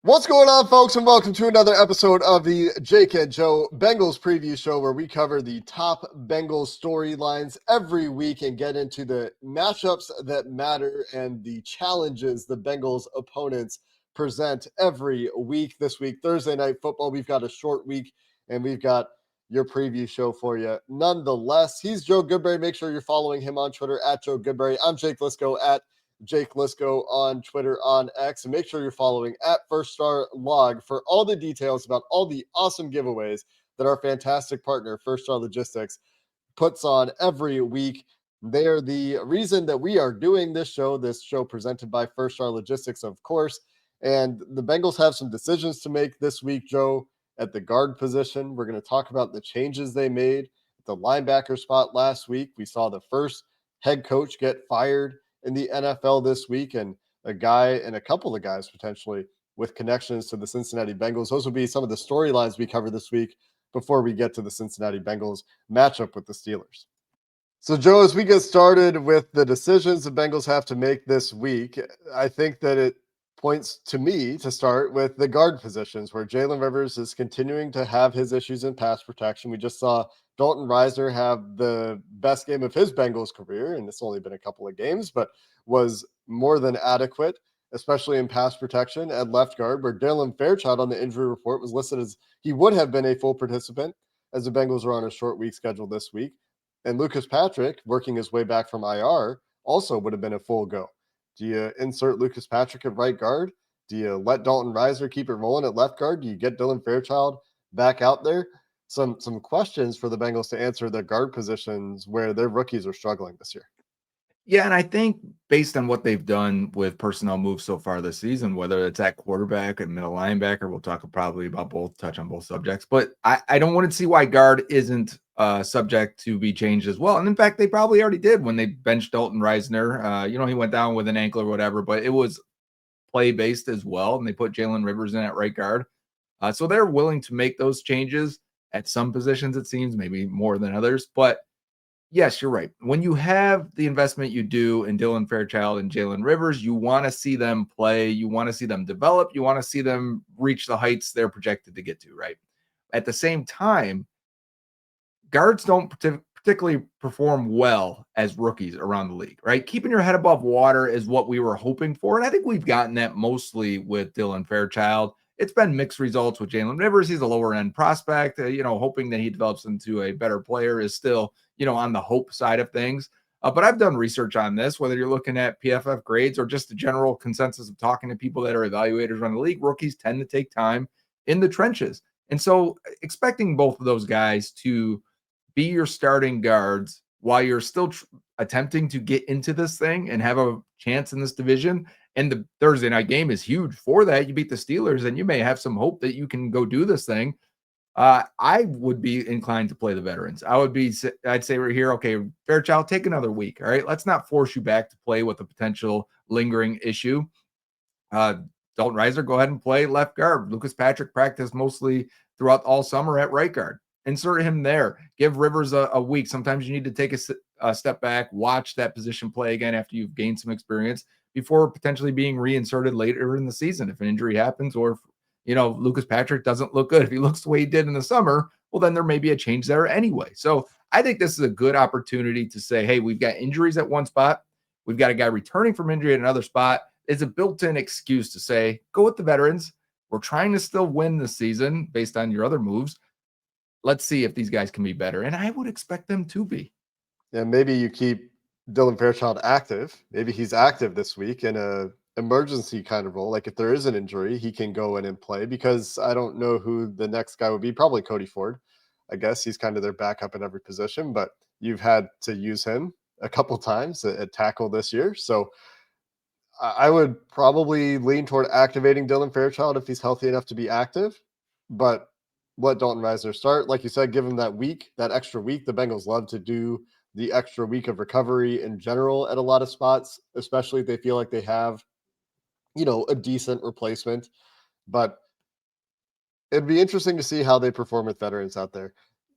What's going on, folks, and welcome to another episode of the Jake and Joe Bengals preview show, where we cover the top Bengals storylines every week and get into the matchups that matter and the challenges the Bengals opponents present every week. This week, Thursday Night Football, we've got a short week, and we've got your preview show for you. Nonetheless, he's Joe Goodberry. Make sure you're following him on Twitter at Joe Goodberry. I'm Jake Liscow at Jake Liscow on Twitter, on X, and make sure you're following at First Star Log for all the details about all the awesome giveaways that our fantastic partner, First Star Logistics, puts on every week. They are the reason that we are doing this show presented by First Star Logistics, of course. And the Bengals have some decisions to make this week, Joe, at the guard position. We're going to talk about the changes they made at the linebacker spot last week. We saw the first head coach get fired in the NFL this week, and a guy and a couple of guys potentially with connections to the Cincinnati Bengals. Those will be some of the storylines we cover this week before we get to the Cincinnati Bengals matchup with the Steelers. So, Joe, as we get started with the decisions the Bengals have to make this week, I think that it points to me to start with the guard positions, where Jalen Rivers is continuing to have his issues in pass protection. We just saw Dalton Risner have the best game of his Bengals career, and it's only been a couple of games, but was more than adequate, especially in pass protection at left guard, where Dylan Fairchild on the injury report was listed as he would have been a full participant, as the Bengals are on a short week schedule this week. And Lucas Patrick, working his way back from IR, also would have been a full go. Do you insert Lucas Patrick at right guard? Do you let Dalton Risner keep it rolling at left guard? Do you get Dylan Fairchild back out there? Some questions for the Bengals to answer the guard positions where their rookies are struggling this year. Yeah, and I think based on what they've done with personnel moves so far this season, whether it's at quarterback and middle linebacker, we'll talk probably about both, touch on both subjects. But I don't want to see why guard isn't subject to be changed as well. And in fact, they probably already did when they benched Dalton Risner. He went down with an ankle or whatever, but it was play-based as well. And they put Jalen Rivers in at right guard. So they're willing to make those changes at some positions, it seems, maybe more than others. But yes, you're right. When you have the investment you do in Dylan Fairchild and Jalen Rivers, you want to see them play. You want to see them develop. You want to see them reach the heights they're projected to get to, right? At the same time, guards don't particularly perform well as rookies around the league, right? Keeping your head above water is what we were hoping for. And I think we've gotten that mostly with Dylan Fairchild. It's been mixed results with Jalen Rivers. He's a lower end prospect. Hoping that he develops into a better player is still, on the hope side of things. But I've done research on this, whether you're looking at PFF grades or just the general consensus of talking to people that are evaluators around the league. Rookies tend to take time in the trenches. And so expecting both of those guys to be your starting guards while you're still attempting to get into this thing and have a chance in this division. And the Thursday night game is huge for that. You beat the Steelers and you may have some hope that you can go do this thing. I would be inclined to play the veterans. I'd say right here, okay, Fairchild, take another week. All right. Let's not force you back to play with a potential lingering issue. Dalton Risner, go ahead and play left guard. Lucas Patrick practiced mostly throughout all summer at right guard. Insert him there. Give Rivers a week. Sometimes you need to take a step back, watch that position play again after you've gained some experience before potentially being reinserted later in the season if an injury happens or if, Lucas Patrick doesn't look good. If he looks the way he did in the summer, well, then there may be a change there anyway. So I think this is a good opportunity to say, hey, we've got injuries at one spot. We've got a guy returning from injury at another spot. It's a built-in excuse to say, go with the veterans. We're trying to still win this season based on your other moves. Let's see if these guys can be better. And I would expect them to be. Yeah, maybe you keep Dylan Fairchild active. Maybe he's active this week in a emergency kind of role. Like if there is an injury, he can go in and play, because I don't know who the next guy would be. Probably Cody Ford. I guess he's kind of their backup in every position, but you've had to use him a couple times at tackle this year. So I would probably lean toward activating Dylan Fairchild if he's healthy enough to be active, but let Dalton Risner start. Like you said, give him that week, that extra week. The Bengals love to do the extra week of recovery in general at a lot of spots, especially if they feel like they have, a decent replacement. But it'd be interesting to see how they perform with veterans out there.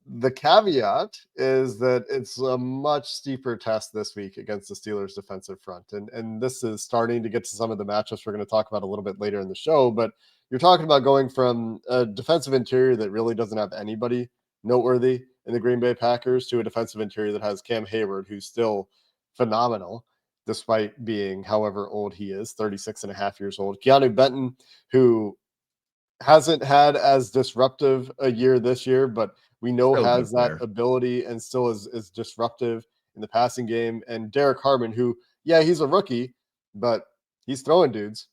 The caveat is that it's a much steeper test this week against the Steelers defensive front. And this is starting to get to some of the matchups we're going to talk about a little bit later in the show. But you're talking about going from a defensive interior that really doesn't have anybody noteworthy in the Green Bay Packers to a defensive interior that has Cam Hayward, who's still phenomenal despite being however old he is, 36 and a half years old. Keanu Benton, who hasn't had as disruptive a year this year, but we know Still a has good that player. ability and still is disruptive in the passing game. And Derek Harmon, who, yeah, he's a rookie, but he's throwing dudes.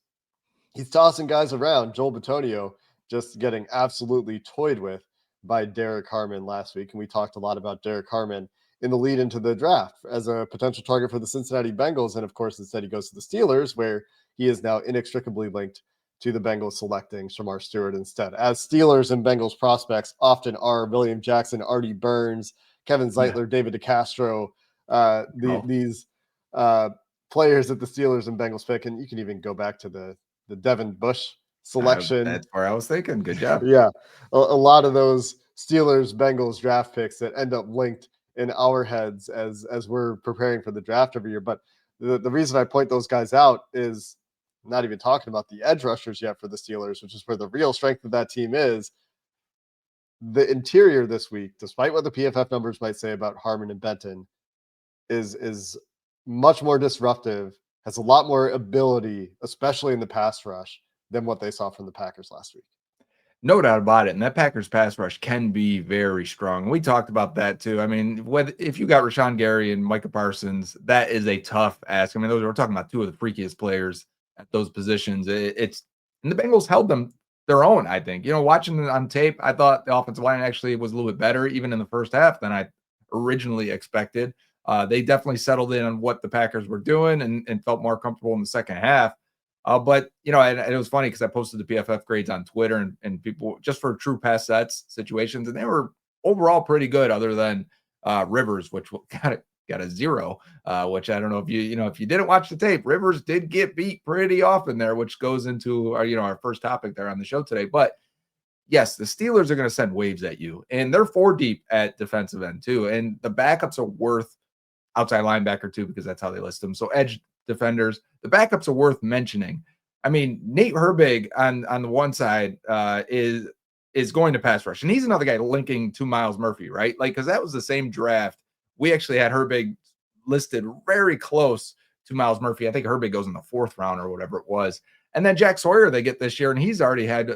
He's tossing guys around. Joel Bitonio just getting absolutely toyed with by Derek Harmon last week. And we talked a lot about Derek Harmon in the lead into the draft as a potential target for the Cincinnati Bengals. And of course, instead he goes to the Steelers, where he is now inextricably linked to the Bengals selecting Shamar Stewart instead. As Steelers and Bengals prospects often are, William Jackson, Artie Burns, Kevin Yeah. Zeitler, David DeCastro, Oh, these uh, players that the Steelers and Bengals pick. And you can even go back to the Devin Bush selection. that's where I was thinking. Good job. Yeah, a lot of those Steelers Bengals draft picks that end up linked in our heads as we're preparing for the draft every year. But the reason I point those guys out is not even talking about the edge rushers yet for the Steelers, which is where the real strength of that team is. The interior this week, despite what the PFF numbers might say about Harmon and Benton, is much more disruptive, has a lot more ability, especially in the pass rush, than what they saw from the Packers last week. No doubt about it. And that Packers pass rush can be very strong. We talked about that too. I mean, whether if you got Rashawn Gary and Micah Parsons, that is a tough ask. I mean, those we're talking about two of the freakiest players at those positions. It's and the Bengals held them their own, I think. Watching it on tape, I thought the offensive line actually was a little bit better, even in the first half, than I originally expected. They definitely settled in on what the Packers were doing and felt more comfortable in the second half. But and it was funny because I posted the PFF grades on Twitter and people just for true pass sets situations, and they were overall pretty good, other than Rivers, which got a 0. Which I don't know if if you didn't watch the tape, Rivers did get beat pretty often there, which goes into our first topic there on the show today. But yes, the Steelers are going to send waves at you, and they're 4 deep at defensive end too, and the backups are worth outside linebacker too, because that's how they list them. So edge defenders, the backups are worth mentioning. I mean, Nate Herbig on the one side is going to pass rush, and he's another guy linking to Miles Murphy, right? Like, because that was the same draft. We actually had Herbig listed very close to Miles Murphy. I think Herbig goes in the 4th round or whatever it was. And then Jack Sawyer they get this year, and he's already had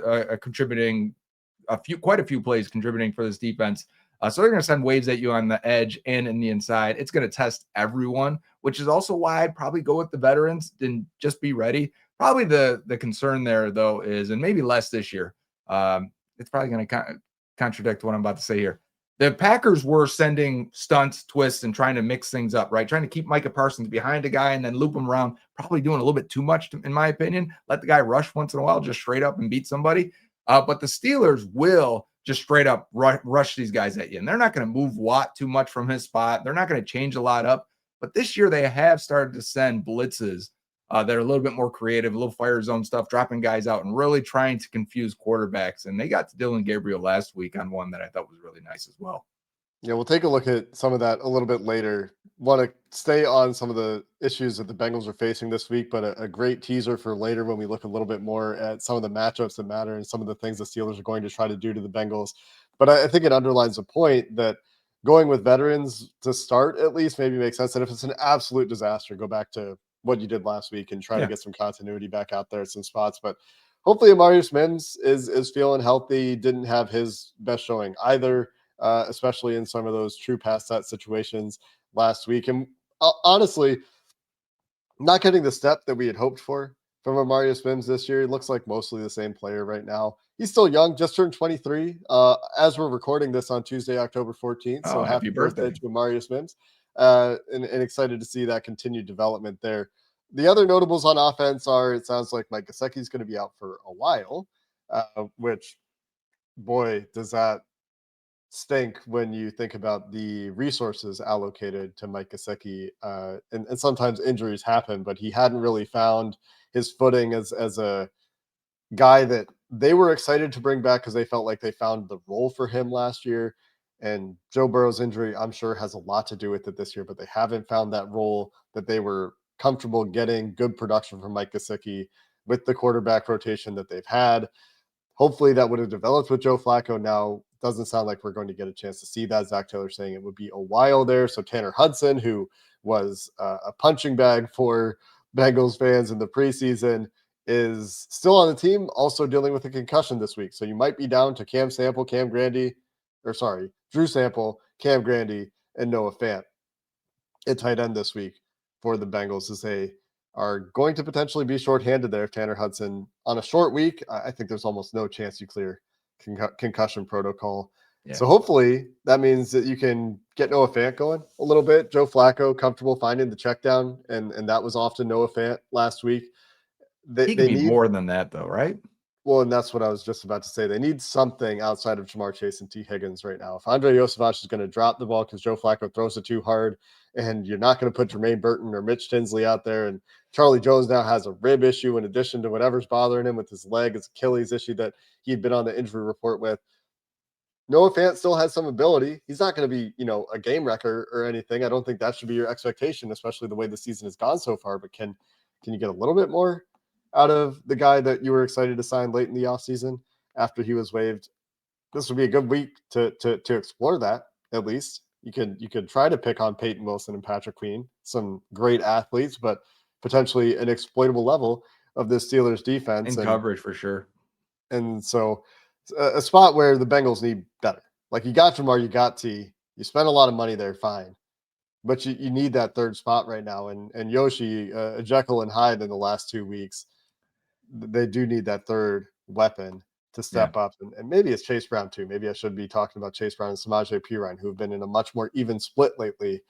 quite a few plays contributing for this defense. So they're going to send waves at you on the edge and in the inside. It's going to test everyone, which is also why I'd probably go with the veterans and just be ready. Probably the concern there, though, is, and maybe less this year, it's probably going to contradict what I'm about to say here. The Packers were sending stunts, twists, and trying to mix things up, right? Trying to keep Micah Parsons behind a guy and then loop him around, probably doing a little bit too much, in my opinion. Let the guy rush once in a while, just straight up and beat somebody. But the Steelers will just straight up rush these guys at you. And they're not going to move Watt too much from his spot. They're not going to change a lot up. But this year they have started to send blitzes that are a little bit more creative, a little fire zone stuff, dropping guys out and really trying to confuse quarterbacks. And they got to Dylan Gabriel last week on one that I thought was really nice as well. Yeah, we'll take a look at some of that a little bit later. Want to stay on some of the issues that the Bengals are facing this week, but a great teaser for later when we look a little bit more at some of the matchups that matter and some of the things the Steelers are going to try to do to the Bengals. But I think it underlines the point that going with veterans to start at least maybe makes sense. And if it's an absolute disaster, go back to what you did last week and try to get some continuity back out there at some spots. But hopefully Amarius Mims is feeling healthy, didn't have his best showing either. Especially in some of those true pass set situations last week. And honestly, not getting the step that we had hoped for from Amarius Mims this year. He looks like mostly the same player right now. He's still young, just turned 23. As we're recording this on Tuesday, October 14th. Oh, So happy happy birthday birthday. to Amarius Mims. And excited to see that continued development there. The other notables on offense are, it sounds like Mike Gesicki is going to be out for a while, which, boy, does that stink when you think about the resources allocated to Mike Gesicki. And sometimes injuries happen, but he hadn't really found his footing as a guy that they were excited to bring back because they felt like they found the role for him last year. And Joe Burrow's injury, I'm sure, has a lot to do with it this year, but they haven't found that role that they were comfortable getting good production from Mike Gesicki with the quarterback rotation that they've had. Hopefully that would have developed with Joe Flacco. Now doesn't sound like we're going to get a chance to see that. Zach Taylor saying it would be a while there. So Tanner Hudson, who was a punching bag for Bengals fans in the preseason, is still on the team, also dealing with a concussion this week. So you might be down to Drew Sample, Cam Grandy, and Noah Fant at tight end this week for the Bengals, as they are going to potentially be shorthanded there. If Tanner Hudson on a short week, I think there's almost no chance you clear concussion protocol. Yeah. So hopefully that means that you can get Noah Fant going a little bit. Joe Flacco comfortable finding the check down, and that was often Noah Fant last week. He can be more than that, though, right? Well, and that's what I was just about to say. They need something outside of Jamar Chase and T. Higgins right now. If Andre Yosevich is going to drop the ball because Joe Flacco throws it too hard, and you're not going to put Jermaine Burton or Mitch Tinsley out there, and Charlie Jones now has a rib issue in addition to whatever's bothering him with his leg, his Achilles issue that he'd been on the injury report with. Noah Fant still has some ability. He's not going to be, a game wrecker or anything. I don't think that should be your expectation, especially the way the season has gone so far. But can you get a little bit more out of the guy that you were excited to sign late in the offseason after he was waived? This would be a good week to explore that. At least you could try to pick on Peyton Wilson and Patrick Queen, some great athletes, but potentially an exploitable level of the Steelers defense and coverage for sure. And so a spot where the Bengals need better. Like you got Jamar, you got T, you spent a lot of money there, fine. But you need that third spot right now. And Yoshi, Jekyll and Hyde in the last 2 weeks, they do need that third weapon to step up. And maybe it's Chase Brown too. Maybe I should be talking about Chase Brown and Samaje Perine, who have been in a much more even split lately.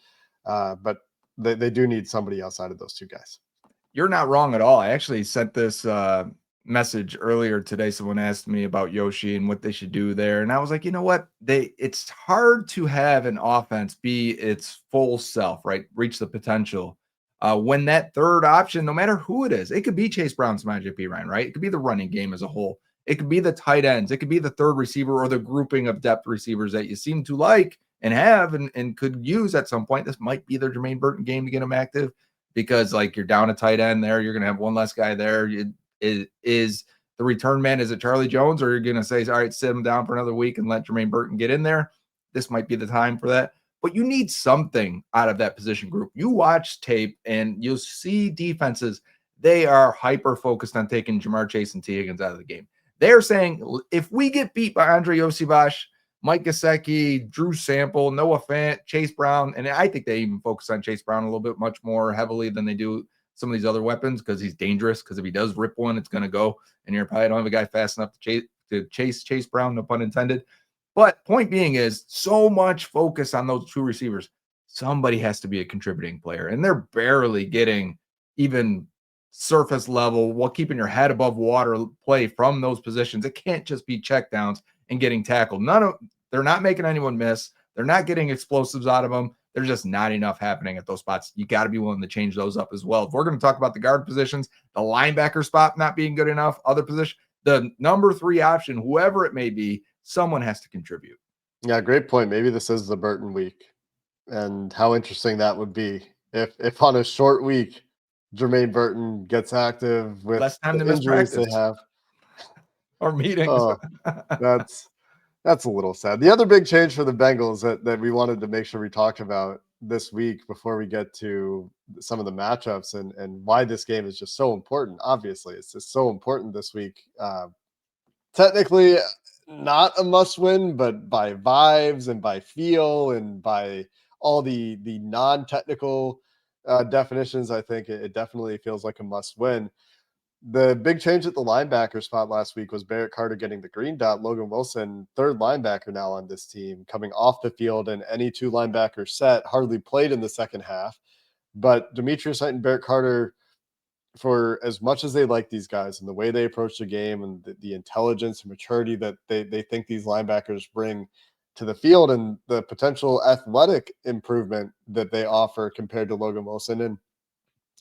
But they do need somebody outside of those two guys. You're not wrong at all. I actually sent this message earlier today. Someone asked me about Yoshi and what they should do there. And I was like, you know what? It's hard to have an offense be its full self, right? Reach the potential. When that third option, no matter who it is, it could be Chase Brown, Samaje Perine, right? It could be the running game as a whole. It could be the tight ends. It could be the third receiver or the grouping of depth receivers that you seem to like and have and could use at some point. This might be their Jermaine Burton game to get him active, because like you're down a tight end there, you're going to have one less guy there. Is the return man, is it Charlie Jones, or you're going to say, all right, sit him down for another week and let Jermaine Burton get in there? This might be the time for that. But you need something out of that position group. You watch tape and you'll see defenses, they are hyper focused on taking Jamar Chase and T. Higgins out of the game. They're saying, if we get beat by Andre Yosevich, Mike Gesicki, Drew Sample, Noah Fant, Chase Brown, and I think they even focus on Chase Brown a little bit much more heavily than they do some of these other weapons, because he's dangerous, because if he does rip one, it's going to go, and you probably don't have a guy fast enough to chase Chase Brown, no pun intended. But point being is, so much focus on those two receivers. Somebody has to be a contributing player, and they're barely getting even surface level, while keeping your head above water play from those positions. It can't just be checkdowns and getting tackled. They're not making anyone miss. They're not getting explosives out of them. There's just not enough happening at those spots. You got to be willing to change those up as well. If we're going to talk about the guard positions, the linebacker spot not being good enough, other position, the number 3 option, whoever it may be, someone has to contribute. Yeah, great point. Maybe this is the Burton week, and how interesting that would be if on a short week, Jermaine Burton gets active with Less time the to miss injuries practice they have. or meetings. Oh, that's a little sad. The other big change for the Bengals that we wanted to make sure we talked about this week before we get to some of the matchups and why this game is just so important. Obviously, it's just so important this week. Technically not a must win, but by vibes and by feel and by all the non-technical definitions, I think it definitely feels like a must win. The big change at the linebacker spot last week was Barrett Carter getting the green dot. Logan Wilson, third linebacker now on this team, coming off the field, and any two linebacker set, hardly played in the second half. But Demetrius Knight and Barrett Carter, for as much as they like these guys and the way they approach the game and the intelligence and maturity that they think these linebackers bring to the field and the potential athletic improvement that they offer compared to Logan Wilson. And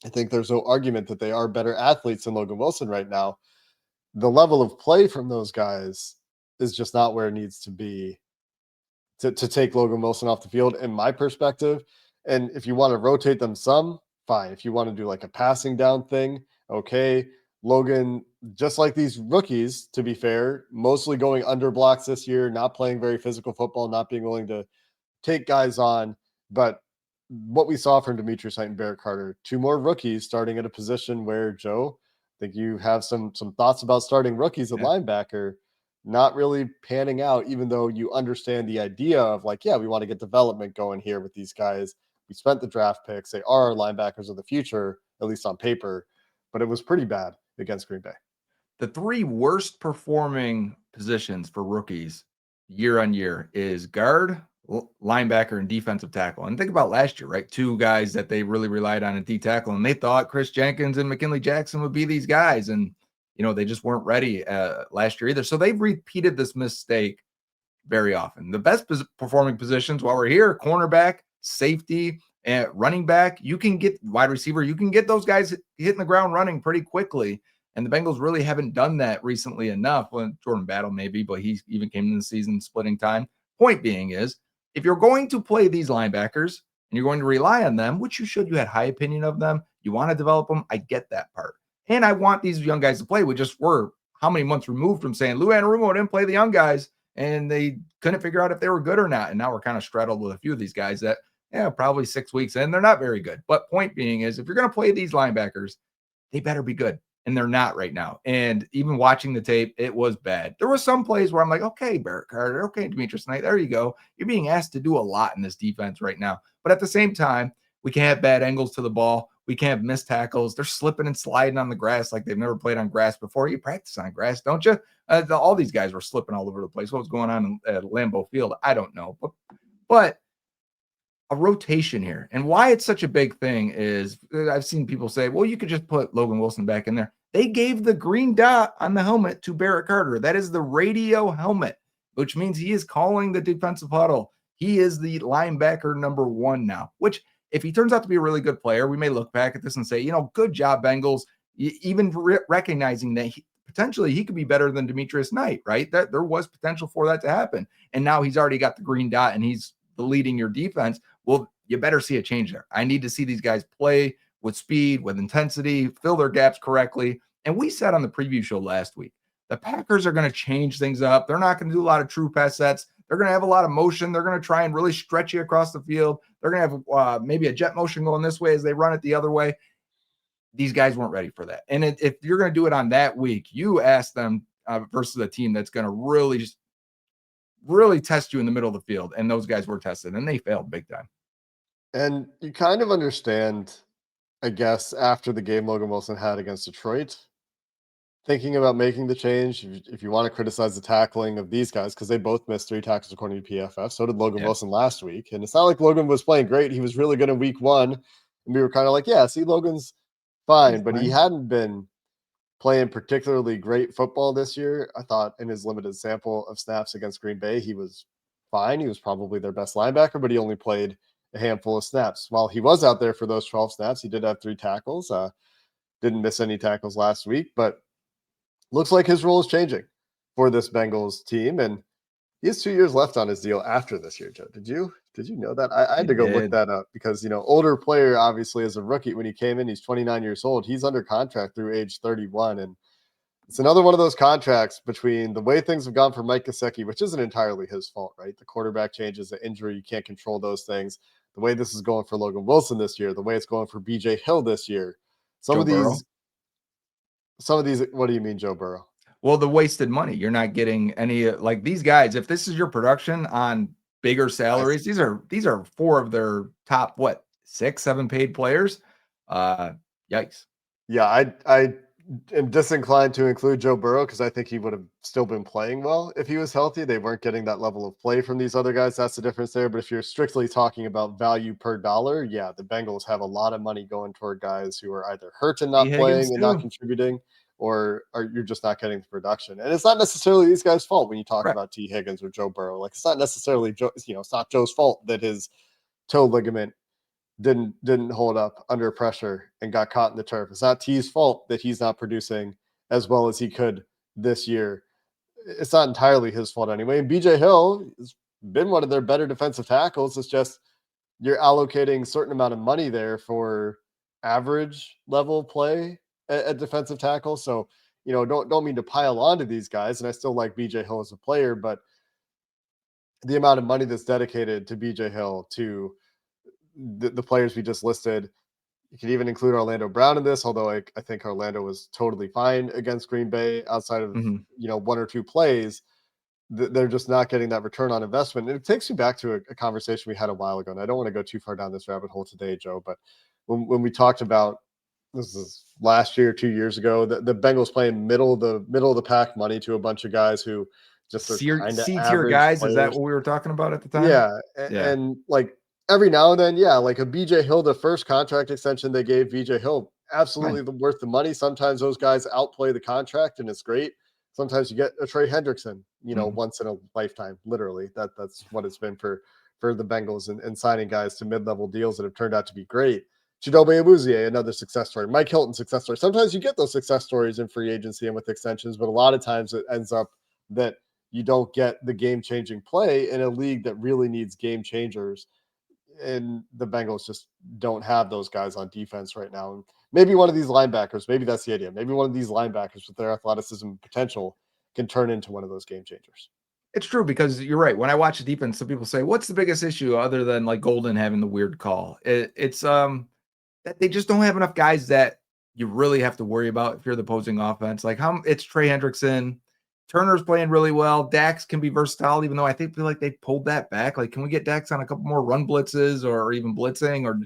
I think there's no argument that they are better athletes than Logan Wilson right now. The level of play from those guys is just not where it needs to be to take Logan Wilson off the field, in my perspective. And if you want to rotate them some, fine. If you want to do like a passing down thing, okay. Logan, just like these rookies, to be fair, mostly going under blocks this year, not playing very physical football, not being willing to take guys on. But what we saw from Demetrius Knight and Barrett Carter, two more rookies starting at a position where, Joe, I think you have some thoughts about starting rookies at linebacker, not really panning out, even though you understand the idea of like, yeah, we want to get development going here with these guys. We spent the draft picks. They are our linebackers of the future, at least on paper, but it was pretty bad against Green Bay. The three worst performing positions for rookies year on year is guard, linebacker, and defensive tackle. And think about last year, right? Two guys that they really relied on at D tackle, and they thought Chris Jenkins and McKinley Jackson would be these guys. And, they just weren't ready last year either. So they've repeated this mistake very often. The best performing positions while we're here, cornerback, safety, and running back, you can get wide receiver, you can get those guys hitting the ground running pretty quickly. And the Bengals really haven't done that recently enough. Well, Jordan Battle maybe, but he even came in the season splitting time. Point being is, if you're going to play these linebackers and you're going to rely on them, which you should, you had high opinion of them, you want to develop them, I get that part. And I want these young guys to play. We just were how many months removed from saying Lou Anarumo didn't play the young guys, and they couldn't figure out if they were good or not. And now we're kind of straddled with a few of these guys that, probably 6 weeks in, they're not very good. But point being is, if you're going to play these linebackers, they better be good. And they're not right now. And even watching the tape, it was bad. There were some plays where I'm like, okay, Barrett Carter, okay, Demetrius Knight, there you go. You're being asked to do a lot in this defense right now. But at the same time, we can't have bad angles to the ball. We can't have missed tackles. They're slipping and sliding on the grass like they've never played on grass before. You practice on grass, don't you? All these guys were slipping all over the place. What was going on at Lambeau Field? I don't know. But a rotation here. And why it's such a big thing is I've seen people say, well, you could just put Logan Wilson back in there. They gave the green dot on the helmet to Barrett Carter. That is the radio helmet, which means he is calling the defensive huddle. He is the linebacker number one now, which if he turns out to be a really good player, we may look back at this and say, good job, Bengals, even recognizing that potentially he could be better than Demetrius Knight, right? That there was potential for that to happen. And now he's already got the green dot and he's leading your defense. Well, you better see a change there. I need to see these guys play with speed, with intensity, fill their gaps correctly. And we said on the preview show last week, the Packers are going to change things up. They're not going to do a lot of true pass sets. They're going to have a lot of motion. They're going to try and really stretch you across the field. They're going to have maybe a jet motion going this way as they run it the other way. These guys weren't ready for that. And if you're going to do it on that week, you ask them versus a team that's going to really test you in the middle of the field. And those guys were tested and they failed big time. And you kind of understand, I guess, after the game Logan Wilson had against Detroit, thinking about making the change. If you want to criticize the tackling of these guys, because they both missed 3 tackles according to PFF. So did Logan Wilson last week. And it's not like Logan was playing great. He was really good in week 1. And we were kind of like, yeah, see, Logan's fine. But he hadn't been playing particularly great football this year. I thought in his limited sample of snaps against Green Bay, he was fine. He was probably their best linebacker, but he only played a handful of snaps. While he was out there for those 12 snaps, he did have 3 tackles. Didn't miss any tackles last week, but looks like his role is changing for this Bengals team. And he has 2 years left on his deal after this year, Joe. Did you know that? I had to go look that up because, older player, obviously, as a rookie, when he came in, he's 29 years old. He's under contract through age 31. And it's another one of those contracts between the way things have gone for Mike Gesicki, which isn't entirely his fault, right? The quarterback changes, the injury, you can't control those things. The way this is going for Logan Wilson this year, the way it's going for BJ Hill this year. Some of these, what do you mean, Joe Burrow? Well, the wasted money. You're not getting any like these guys. If this is your production on bigger salaries, these are 4 of their top 6, 7 paid players. Yikes. Yeah, I am disinclined to include Joe Burrow because I think he would have still been playing well if he was healthy. They weren't getting that level of play from these other guys. That's the difference there. But if you're strictly talking about value per dollar, yeah, the Bengals have a lot of money going toward guys who are either hurt and not playing and not contributing, or you're just not getting the production. And it's not necessarily these guys' fault when you talk Right. about T. Higgins or Joe Burrow. Like, it's not necessarily Joe, it's not Joe's fault that his toe ligament didn't hold up under pressure and got caught in the turf. It's not T's fault that he's not producing as well as he could this year. It's not entirely his fault anyway. And BJ Hill has been one of their better defensive tackles. It's just you're allocating a certain amount of money there for average level play at defensive tackle. So, don't mean to pile on to these guys. And I still like BJ Hill as a player, but the amount of money that's dedicated to BJ Hill, to the players we just listed, you could even include Orlando Brown in this, although I think Orlando was totally fine against Green Bay outside of, Mm-hmm. one or two plays. They're just not getting that return on investment. And it takes me back to a conversation we had a while ago, and I don't want to go too far down this rabbit hole today, Joe, but when we talked about, this is last year, 2 years ago, the Bengals playing middle of the pack money to a bunch of guys who just are kind of C tier average guys. Is that players. what we were talking about at the time? Yeah, Yeah. and like every now and then, yeah, like a BJ Hill, the first contract extension they gave BJ Hill, absolutely worth the money. Sometimes those guys outplay the contract, and it's great. Sometimes you get a Trey Hendrickson, once in a lifetime, literally. That's what it's been for the Bengals and signing guys to mid-level deals that have turned out to be great. Chidobe Awuzie, another success story. Mike Hilton, success story. Sometimes you get those success stories in free agency and with extensions, but a lot of times it ends up that you don't get the game-changing play in a league that really needs game changers. And the Bengals just don't have those guys on defense right now. And maybe one of these linebackers, maybe that's the idea. Maybe one of these linebackers with their athleticism potential can turn into one of those game changers. It's true, because you're right. When I watch the defense, some people say, what's the biggest issue other than like Golden having the weird call? It's that they just don't have enough guys that you really have to worry about if you're the opposing offense. Like it's Trey Hendrickson. Turner's playing really well. Dax can be versatile, even though I feel like they pulled that back. Like, can we get Dax on a couple more run blitzes or even blitzing or,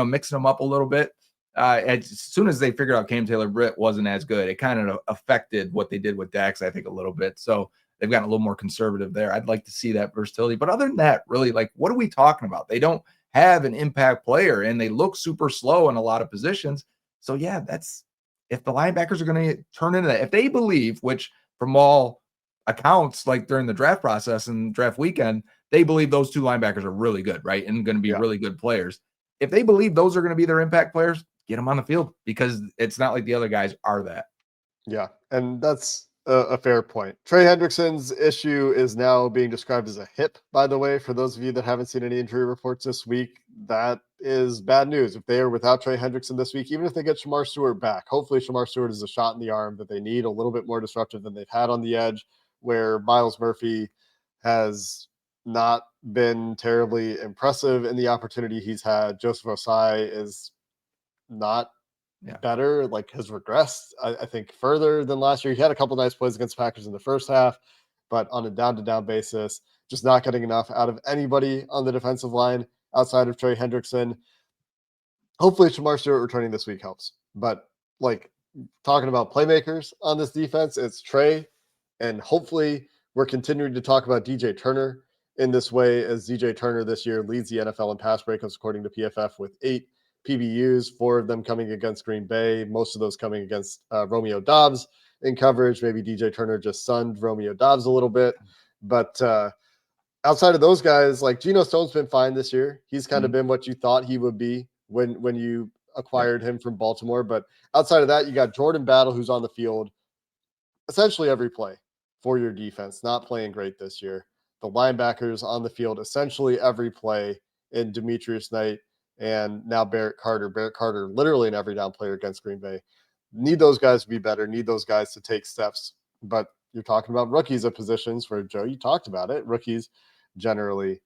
mixing them up a little bit? As soon as they figured out Cam Taylor-Britt wasn't as good, it kind of affected what they did with Dax, I think, a little bit. So they've gotten a little more conservative there. I'd like to see that versatility. But other than that, really, like, what are we talking about? They don't have an impact player, and they look super slow in a lot of positions. So, yeah, if the linebackers are going to turn into that, if they believe, which from all accounts, like during the draft process and draft weekend, they believe those two linebackers are really good, right? And going to be really good players. If they believe those are going to be their impact players, get them on the field, because it's not like the other guys are that. Yeah, and that's a fair point. Trey Hendrickson's issue is now being described as a hip, by the way. For those of you that haven't seen any injury reports this week, that is bad news. If they are without Trey Hendrickson this week, even if they get Shamar Stewart back, hopefully Shamar Stewart is a shot in the arm that they need, a little bit more disruptive than they've had on the edge, where Myles Murphy has not been terribly impressive in the opportunity he's had. Joseph Osai is not better, like has regressed, I think, further than last year. He had a couple nice plays against Packers in the first half, but on a down-to-down basis, just not getting enough out of anybody on the defensive line outside of Trey Hendrickson. Hopefully Shamar Stewart returning this week helps. But like talking about playmakers on this defense, it's Trey, and hopefully we're continuing to talk about DJ Turner in this way, as DJ Turner this year leads the NFL in pass breakups according to PFF with 8 PBUs, 4 of them coming against Green Bay, most of those coming against Romeo Doubs in coverage. Maybe DJ Turner just sunned Romeo Doubs a little bit. But outside of those guys, like Geno Stone's been fine this year. He's kind of been what you thought he would be when you acquired him from Baltimore. But outside of that, you got Jordan Battle, who's on the field essentially every play for your defense, not playing great this year. The linebackers on the field essentially every play in Demetrius Knight, and now Barrett Carter. Barrett Carter, literally an every down player against Green Bay. Need those guys to be better, need those guys to take steps. But you're talking about rookies at positions where, Joe, you talked about it. Rookies generally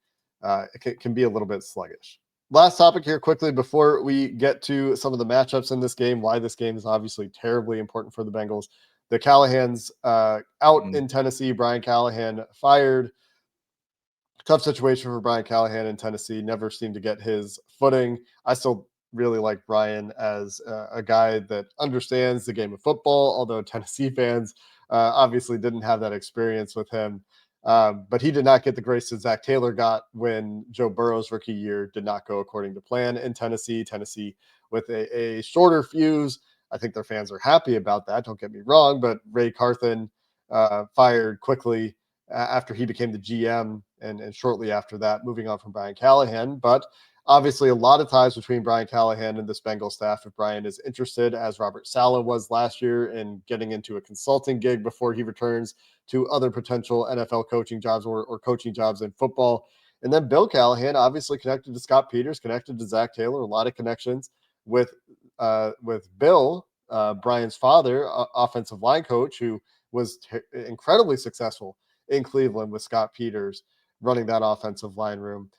can be a little bit sluggish. Last topic here quickly before we get to some of the matchups in this game, why this game is obviously terribly important for the Bengals. The Callahan's out in Tennessee. Brian Callahan fired. Tough situation for Brian Callahan in Tennessee. Never seemed to get his footing. I still really like Brian as a guy that understands the game of football, although Tennessee fans obviously didn't have that experience with him. But he did not get the grace that Zach Taylor got when Joe Burrow's rookie year did not go according to plan in Tennessee. Tennessee with a shorter fuse. I think their fans are happy about that. Don't get me wrong, but Ray Carthen fired quickly after he became the GM and shortly after that, moving on from Brian Callahan. But obviously, a lot of ties between Brian Callahan and this Bengal staff. If Brian is interested, as Robert Saleh was last year, in getting into a consulting gig before he returns to other potential NFL coaching jobs or coaching jobs in football. And then Bill Callahan, obviously connected to Scott Peters, connected to Zach Taylor, a lot of connections with Bill, Brian's father, offensive line coach, who was incredibly successful in Cleveland with Scott Peters running that offensive line room.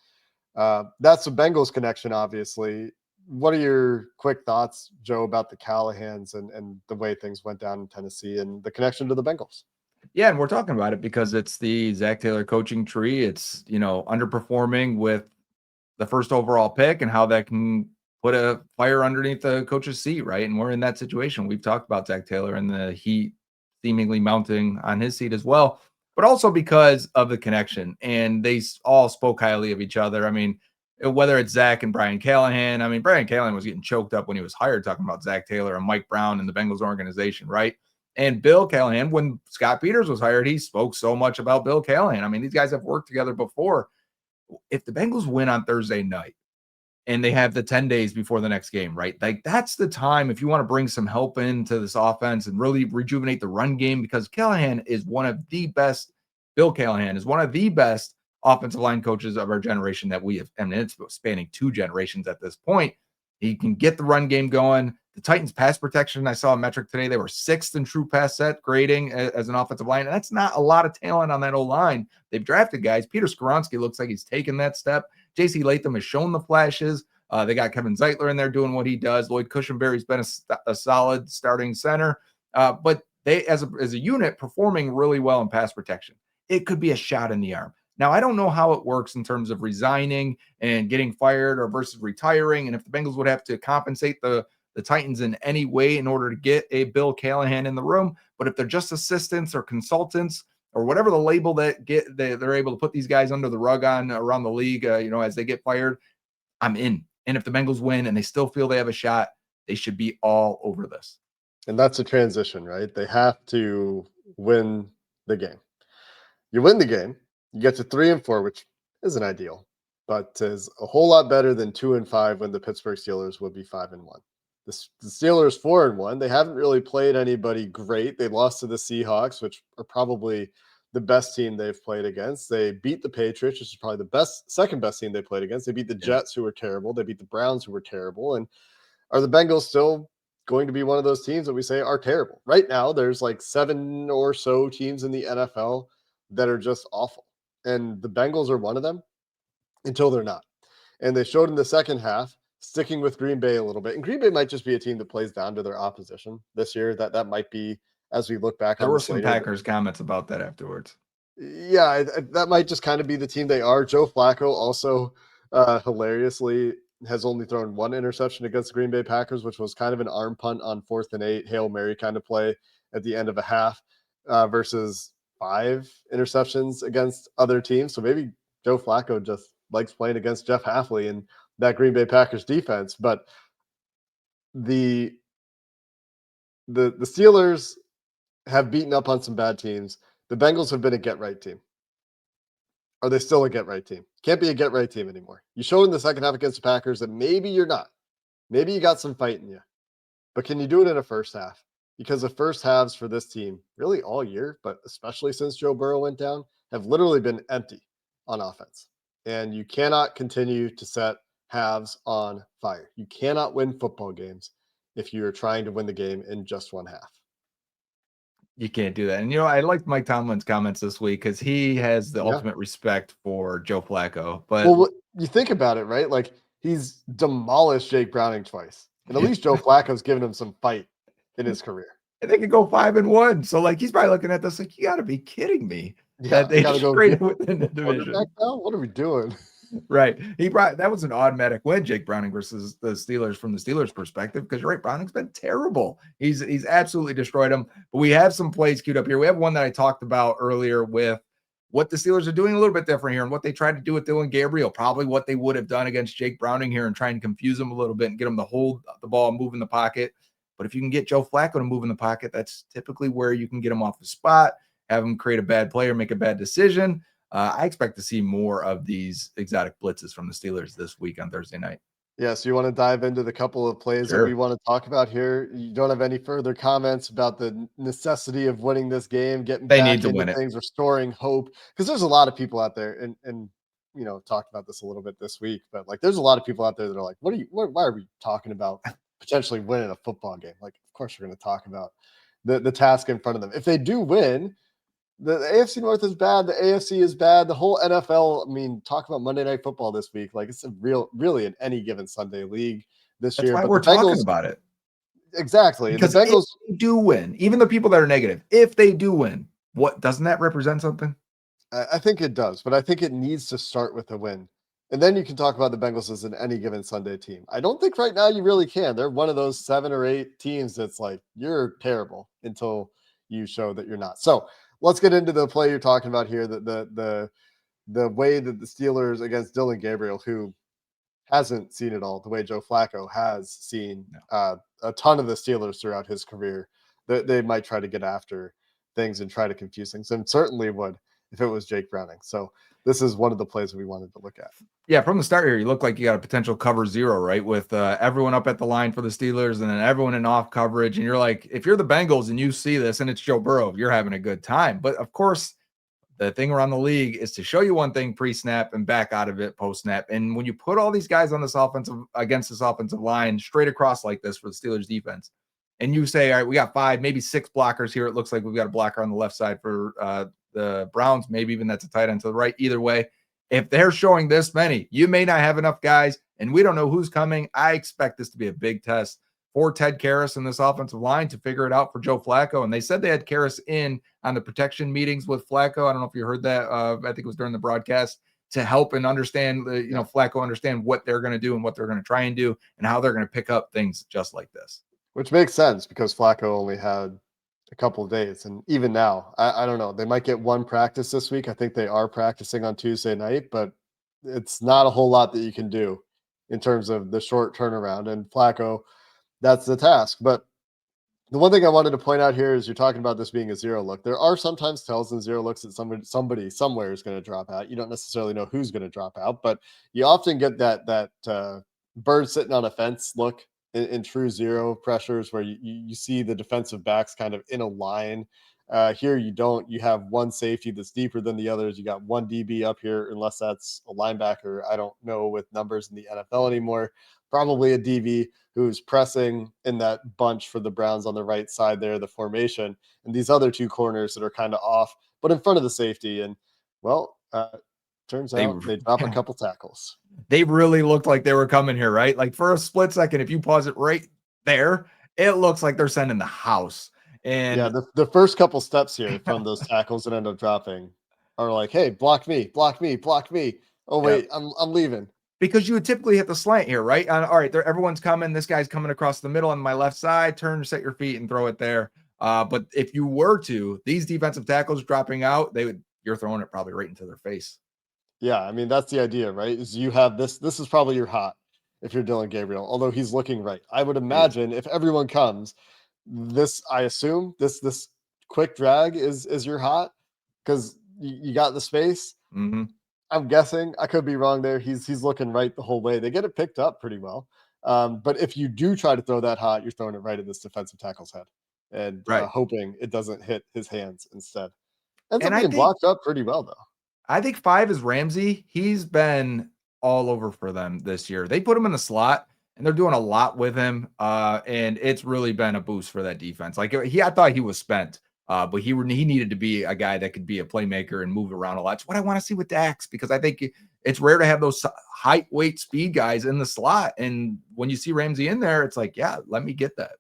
That's the Bengals connection, obviously. What are your quick thoughts, Joe, about the Callahans and the way things went down in Tennessee and the connection to the Bengals? Yeah, and we're talking about it because it's the Zach Taylor coaching tree. It's, underperforming with the first overall pick and how that can put a fire underneath the coach's seat, right? And we're in that situation. We've talked about Zach Taylor and the heat seemingly mounting on his seat as well, but also because of the connection. And they all spoke highly of each other. I mean, whether it's Zach and Brian Callahan, Brian Callahan was getting choked up when he was hired talking about Zach Taylor and Mike Brown and the Bengals organization, right? And Bill Callahan, when Scott Peters was hired, he spoke so much about Bill Callahan. These guys have worked together before. If the Bengals win on Thursday night and they have the 10 days before the next game, right? Like, that's the time if you want to bring some help into this offense and really rejuvenate the run game, because Callahan is one of the best. Bill Callahan is one of the best offensive line coaches of our generation that we have. It's spanning 2 generations at this point. He can get the run game going. The Titans pass protection, I saw a metric today. They were 6th in true pass set grading as an offensive line. And that's not a lot of talent on that O-line. They've drafted guys. Peter Skoronski looks like he's taken that step. J.C. Latham has shown the flashes. They got Kevin Zeitler in there doing what he does. Lloyd Cushenberry's been a solid starting center. But they, as a unit, performing really well in pass protection. It could be a shot in the arm. Now, I don't know how it works in terms of resigning and getting fired or versus retiring, and if the Bengals would have to compensate the Titans in any way in order to get a Bill Callahan in the room. But if they're just assistants or consultants or whatever the label that they're able to put these guys under the rug on around the league, as they get fired, I'm in. And if the Bengals win and they still feel they have a shot, they should be all over this. And that's a transition, right? They have to win the game. You win the game, you get to 3-4, which isn't ideal, but is a whole lot better than 2-5 when the Pittsburgh Steelers would be 5-1. The Steelers 4-1. They haven't really played anybody great. They lost to the Seahawks, which are probably the best team they've played against. They beat the Patriots, which is probably the second best team they played against. They beat the Jets, who were terrible. They beat the Browns, who were terrible. And are the Bengals still going to be one of those teams that we say are terrible? Right now, there's like 7 or so teams in the NFL that are just awful. And the Bengals are one of them until they're not. And they showed in the second half, sticking with Green Bay a little bit. And Green Bay might just be a team that plays down to their opposition this year. That might be, as we look back there on were this some later, Packers comments about that afterwards. Yeah, that might just kind of be the team they are. Joe Flacco also hilariously has only thrown 1 interception against the Green Bay Packers, which was kind of an arm punt on 4th and 8, Hail Mary kind of play at the end of a half, versus 5 interceptions against other teams. So maybe Joe Flacco just likes playing against Jeff Hafley and that Green Bay Packers defense. But the Steelers have beaten up on some bad teams. The Bengals have been a get-right team. Are they still a get-right team? Can't be a get-right team anymore. You showed in the second half against the Packers that maybe you're not. Maybe you got some fight in you. But can you do it in a first half? Because the first halves for this team, really all year, but especially since Joe Burrow went down, have literally been empty on offense. And you cannot continue to set halves on fire. You cannot win football games if you're trying to win the game in just one half. You can't do that. And, I liked Mike Tomlin's comments this week because he has the ultimate respect for Joe Flacco. But well, you think about it, right? Like, he's demolished Jake Browning twice. And at least Joe Flacco's given him some fight in his career. And they could go 5-1. So, like, he's probably looking at this like, you got to be kidding me. Yeah, that they gotta go traded within the division. Now? What are we doing? Right. That was an automatic win, Jake Browning versus the Steelers from the Steelers' perspective, because you're right, Browning's been terrible. He's absolutely destroyed them. But we have some plays queued up here. We have one that I talked about earlier with what the Steelers are doing a little bit different here and what they tried to do with Dylan Gabriel, probably what they would have done against Jake Browning here and try and confuse him a little bit and get him to hold the ball and move in the pocket. But if you can get Joe Flacco to move in the pocket, that's typically where you can get him off the spot, have him create a bad play or make a bad decision. I expect to see more of these exotic blitzes from the Steelers this week on Thursday night. Yeah, so you want to dive into the couple of plays that we Sure. want to talk about here? You don't have any further comments about the necessity of winning this game, getting They need back to into win it. things, restoring hope? Because there's a lot of people out there, and talked about this a little bit this week, but like there's a lot of people out there that are like, why are we talking about potentially winning a football game? Like, of course we're going to talk about the task in front of them. If they do win, the AFC North is bad. The AFC is bad. The whole NFL. I mean, talk about Monday Night Football this week. Like it's really an any given Sunday league this That's year. why But the we're talking Bengals, about it. exactly. The Because if Bengals, they do win, even the people that are negative, if they do win, what doesn't that represent something? I think it does, but I think it needs to start with a win. And then you can talk about the Bengals as an any given Sunday team. I don't think right now you really can. They're one of those 7 or 8 teams that's like, you're terrible until you show that you're not. So let's get into the play you're talking about here. The way that the Steelers against Dylan Gabriel, who hasn't seen it all, the way Joe Flacco has seen No. a ton of the Steelers throughout his career, they might try to get after things and try to confuse things, and certainly would if it was Jake Browning. So this is one of the plays we wanted to look at. Yeah, from the start here, you look like you got a potential cover 0, right? With everyone up at the line for the Steelers and then everyone in off coverage. And you're like, if you're the Bengals and you see this and it's Joe Burrow, you're having a good time. But of course, the thing around the league is to show you one thing pre-snap and back out of it post-snap. And when you put all these guys on this offensive line straight across like this for the Steelers defense, and you say, all right, we got 5, maybe 6 blockers here. It looks like we've got a blocker on the left side for the Browns. Maybe even that's a tight end to the right. Either way, if they're showing this many, you may not have enough guys, and we don't know who's coming. I expect this to be a big test for Ted Karras in this offensive line to figure it out for Joe Flacco. And they said they had Karras in on the protection meetings with Flacco. I don't know if you heard that. I think it was during the broadcast, to help and understand, Flacco understand what they're going to do and what they're going to try and do and how they're going to pick up things just like this. Which makes sense because Flacco only had a couple of days. And even now, I don't know. They might get one practice this week. I think they are practicing on Tuesday night, but it's not a whole lot that you can do in terms of the short turnaround. And Flacco, that's the task. But the one thing I wanted to point out here is you're talking about this being a 0 look. There are sometimes tells in 0 looks that somebody somewhere is going to drop out. You don't necessarily know who's going to drop out, but you often get that bird sitting on a fence look in true 0 pressures where you see the defensive backs kind of in a line. Here you don't. You have one safety that's deeper than the others. You got one DB up here, unless that's a linebacker. I don't know with numbers in the NFL anymore. Probably a DB who's pressing in that bunch for the Browns on the right side there, the formation, and these other 2 corners that are kind of off, but in front of the safety. And well, turns out they drop a couple tackles. They really looked like they were coming here, right? Like for a split second, if you pause it right there, it looks like they're sending the house. And yeah, the first couple steps here from those tackles that end up dropping are like, hey, block me, block me, block me. Oh wait, I'm leaving. Because you would typically hit the slant here, right? All right, everyone's coming. This guy's coming across the middle on my left side. Turn, set your feet, and throw it there. But if you were to, these defensive tackles dropping out, you're throwing it probably right into their face. Yeah, I mean that's the idea, right? Is you have this. This is probably your hot if you're Dylan Gabriel, although he's looking right. I would imagine if everyone comes, I assume this quick drag is your hot because you got the space. Mm-hmm. I'm guessing. I could be wrong there. He's looking right the whole way. They get it picked up pretty well. But if you do try to throw that hot, you're throwing it right in this defensive tackle's head and Right. hoping it doesn't hit his hands instead. Ends And up being blocked up pretty well though. I think 5 is Ramsey. He's been all over for them this year. They put him in the slot and they're doing a lot with him. And it's really been a boost for that defense. Like I thought he was spent. But he needed to be a guy that could be a playmaker and move around a lot. It's what I want to see with Dax, because I think it's rare to have those height, weight, speed guys in the slot. And when you see Ramsey in there, it's like, yeah, let me get that.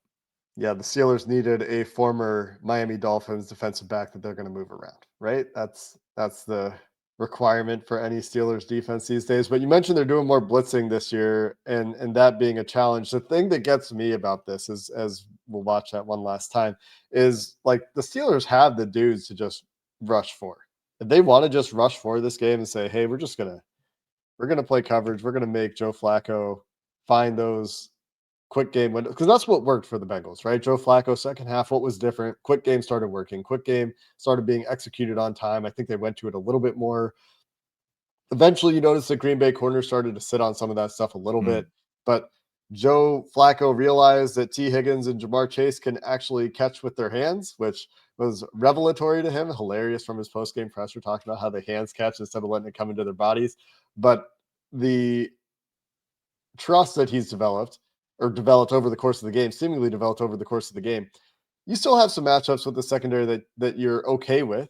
Yeah, the Steelers needed a former Miami Dolphins defensive back that they're going to move around, right? That's the requirement for any Steelers defense these days. But you mentioned they're doing more blitzing this year, and that being a challenge. The thing that gets me about this is, as we'll watch that one last time, is like the Steelers have the dudes to just rush for. If they want to just rush for this game and say, hey, we're gonna play coverage, we're gonna make Joe Flacco find those quick game window, because that's what worked for the Bengals, right? Joe Flacco, second half, what was different? Quick game started working. Quick game started being executed on time. I think they went to it a little bit more. Eventually, you notice the Green Bay corner started to sit on some of that stuff a little bit, but Joe Flacco realized that T. Higgins and Jamar Chase can actually catch with their hands, which was revelatory to him. Hilarious from his post-game presser, talking about how the hands catch instead of letting it come into their bodies. But the trust that he's developed, or developed over the course of the game, seemingly developed over the course of the game, you still have some matchups with the secondary that you're okay with,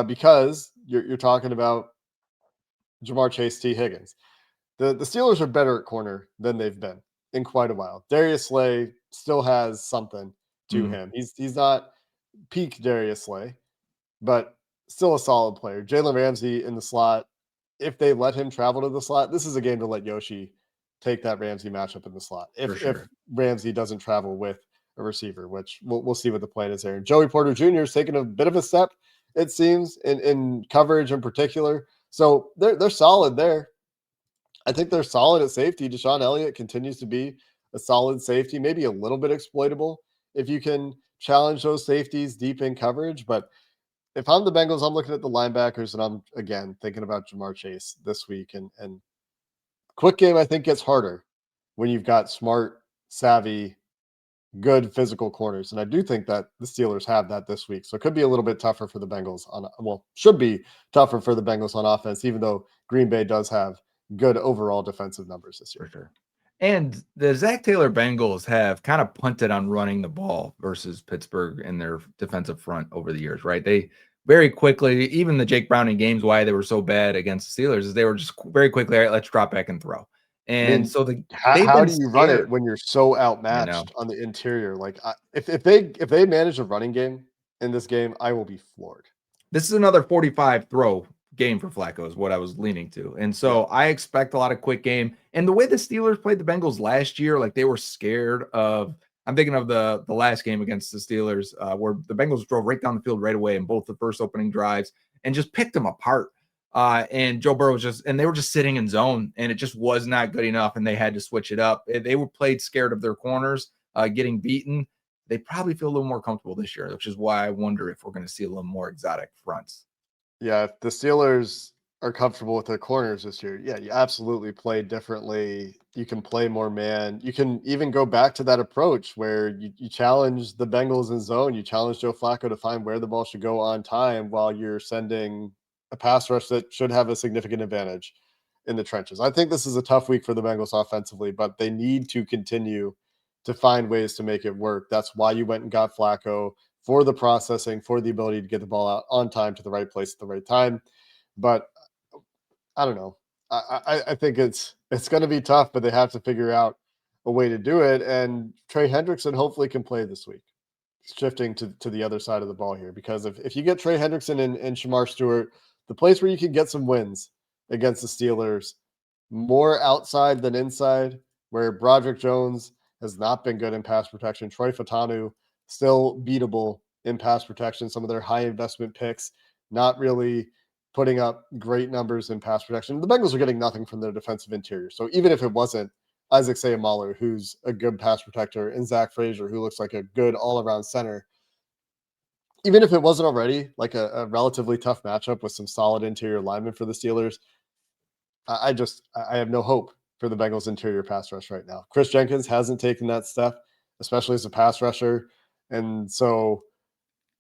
because you're talking about Jamar Chase, T. Higgins. The Steelers are better at corner than they've been in quite a while. Darius Slay still has something to him. He's not peak Darius Slay, but still a solid player. Jalen Ramsey in the slot. If they let him travel to the slot, this is a game to let Yoshi take that Ramsey matchup in the slot. For If sure. Ramsey doesn't travel with a receiver, which we'll see what the plan is there. And Joey Porter Jr. is taking a bit of a step, it seems, in coverage in particular. So they're solid there. I think they're solid at safety. Deshaun Elliott continues to be a solid safety, maybe a little bit exploitable if you can challenge those safeties deep in coverage. But if I'm the Bengals, I'm looking at the linebackers, and I'm again thinking about Jamar Chase this week. And quick game, I think, gets harder when you've got smart, savvy, good physical corners. And I do think that the Steelers have that this week. So it could be a little bit tougher for the Bengals should be tougher for the Bengals on offense, even though Green Bay does have good overall defensive numbers this year. For sure. And the Zach Taylor Bengals have kind of punted on running the ball versus Pittsburgh in their defensive front over the years, right? They very quickly, even the Jake Browning games, why they were so bad against the Steelers is they were just very quickly, all right, let's drop back and throw. I And mean, so they've how been do you run it scared. when you're so I know. outmatched on the interior? Like, if they manage a running game in this game, I will be floored. This is another 45 throw game for Flacco is what I was leaning to. And Yeah. so I expect a lot of quick game. And the way the Steelers played the Bengals last year, like they were scared of, I'm thinking of the last game against the Steelers, where the Bengals drove right down the field right away in both the first opening drives and just picked them apart. And Joe Burrow was and they were just sitting in zone, and it just was not good enough, and they had to switch it up. They were played scared of their corners, getting beaten. They probably feel a little more comfortable this year, which is why I wonder if we're going to see a little more exotic fronts. Yeah, if the Steelers are comfortable with their corners this year, yeah, you absolutely play differently. You can play more man. You can even go back to that approach where you challenge the Bengals in zone. You challenge Joe Flacco to find where the ball should go on time while you're sending a pass rush that should have a significant advantage in the trenches. I think this is a tough week for the Bengals offensively, but they need to continue to find ways to make it work. That's why you went and got Flacco, for the processing, for the ability to get the ball out on time to the right place at the right time. But I don't know. I think it's going to be tough, but they have to figure out a way to do it. And Trey Hendrickson hopefully can play this week, shifting to the other side of the ball here. Because if you get Trey Hendrickson and Shamar Stewart, the place where you can get some wins against the Steelers, more outside than inside, where Broderick Jones has not been good in pass protection. Troy Fatanu still beatable in pass protection. Some of their high investment picks not really putting up great numbers in pass protection. The Bengals are getting nothing from their defensive interior. So even if it wasn't Isaac Seumalo, who's a good pass protector, and Zach Frazier, who looks like a good all-around center, even if it wasn't already like a relatively tough matchup with some solid interior linemen for the Steelers, I have no hope for the Bengals interior pass rush right now. Chris Jenkins hasn't taken that step, especially as a pass rusher. And so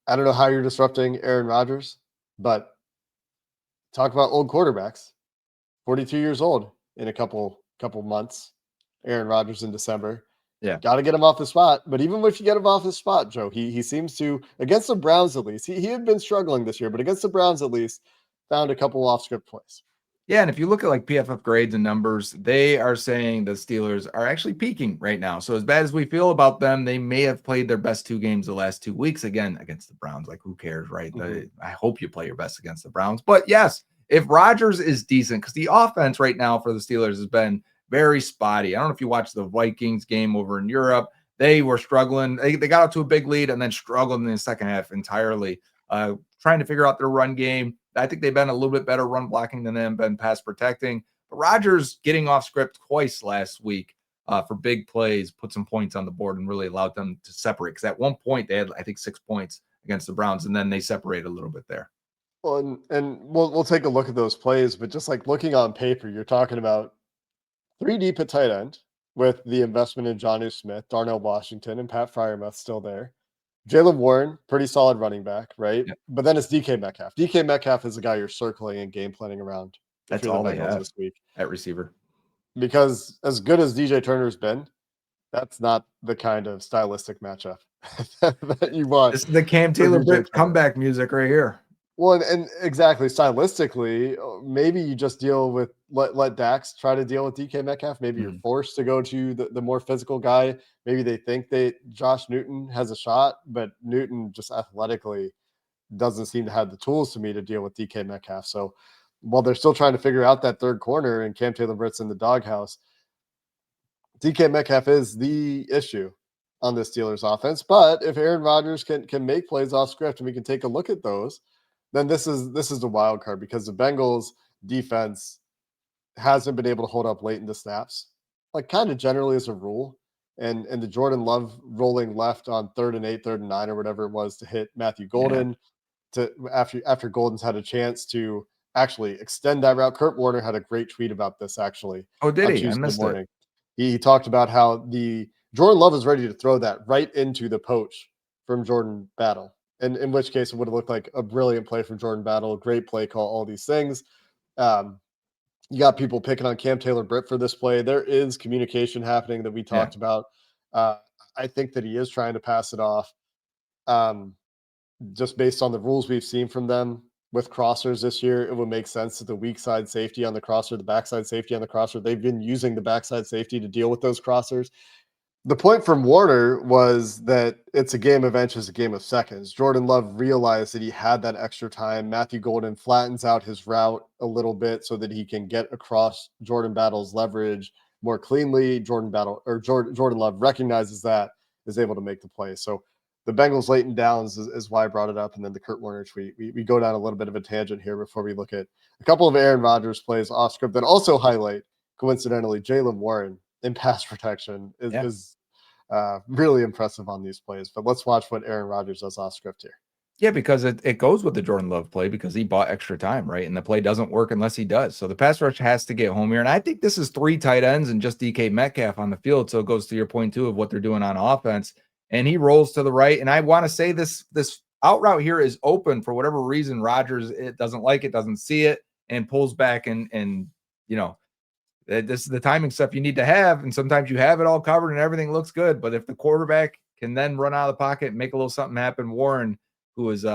I don't know how you're disrupting Aaron Rodgers, but talk about old quarterbacks, 42 years old in a couple months. Aaron Rodgers in December. Yeah. Got to get him off the spot. But even if you get him off the spot, Joe, he seems to, against the Browns at least, he had been struggling this year, but against the Browns at least, found a couple off script plays. Yeah, and if you look at like PFF grades and numbers, they are saying the Steelers are actually peaking right now. So as bad as we feel about them, they may have played their best 2 games the last 2 weeks again against the Browns. Like, who cares, right? I hope you play your best against the Browns. But yes, if Rodgers is decent, because the offense right now for the Steelers has been very spotty. I don't know if you watched the Vikings game over in Europe. They were struggling. They got out to a big lead and then struggled in the second half entirely, trying to figure out their run game. I think they've been a little bit better run blocking than them, been pass protecting. But Rodgers getting off script twice last week for big plays, put some points on the board, and really allowed them to separate. Because at one point they had, I think, 6 points against the Browns, and then they separated a little bit there. Well, and we'll take a look at those plays, but just like looking on paper, you're talking about three deep at tight end with the investment in Jonnu Smith, Darnell Washington, and Pat Fryermuth still there. Jalen Warren, pretty solid running back, right? Yep. But then it's DK Metcalf. DK Metcalf is the guy you're circling and game planning around if That's you're the all they Bengals have this week. at receiver. Because as good as DJ Turner's been, that's not the kind of stylistic matchup that you want. This is the Cam for Taylor DJ Britt Turner. comeback music right here. Well, and exactly stylistically, maybe you just deal with let Dax try to deal with DK Metcalf. Maybe you're forced to go to the more physical guy. Maybe they think Josh Newton has a shot, but Newton just athletically doesn't seem to have the tools to me to deal with DK Metcalf. So while they're still trying to figure out that third corner and Cam Taylor Britt's in the doghouse, DK Metcalf is the issue on the Steelers offense. But if Aaron Rodgers can make plays off script and we can take a look at those, then this is the wild card, because the Bengals defense hasn't been able to hold up late in the snaps, like kind of generally as a rule. And the Jordan Love rolling left on 3rd and 8, 3rd and 9, or whatever it was to hit Matthew Golden to after Golden's had a chance to actually extend that route. Kurt Warner had a great tweet about this actually. Oh, did on he? I Tuesday missed morning. it. He talked about how the Jordan Love is ready to throw that right into the poach from Jordan Battle. And in which case it would have looked like a brilliant play from Jordan Battle, great play call, all these things. You got people picking on Cam Taylor Britt for this play. There is communication happening that we talked about. I think that he is trying to pass it off. Just based on the rules we've seen from them with crossers this year, it would make sense that the weak side safety on the crosser, the backside safety on the crosser, they've been using the backside safety to deal with those crossers. The point from Warner was that it's a game of inches, a game of seconds. Jordan Love realized that he had that extra time. Matthew Golden flattens out his route a little bit so that he can get across Jordan Battle's leverage more cleanly. Jordan Love recognizes that, is able to make the play. So the Bengals late in downs is why I brought it up. And then the Kurt Warner tweet. We go down a little bit of a tangent here before we look at a couple of Aaron Rodgers plays off script that also highlight, coincidentally, Jalen Warren in pass protection is really impressive on these plays. But let's watch what Aaron Rodgers does off script here. Yeah, because it goes with the Jordan Love play because he bought extra time, right? And the play doesn't work unless he does. So the pass rush has to get home here. And I think this is 3 tight ends and just DK Metcalf on the field. So it goes to your point too of what they're doing on offense. And he rolls to the right. And I want to say this out route here is open for whatever reason. Rodgers doesn't like it, doesn't see it, and pulls back and you know, this is the timing stuff you need to have. And sometimes you have it all covered and everything looks good. But if the quarterback can then run out of the pocket and make a little something happen, Warren, who is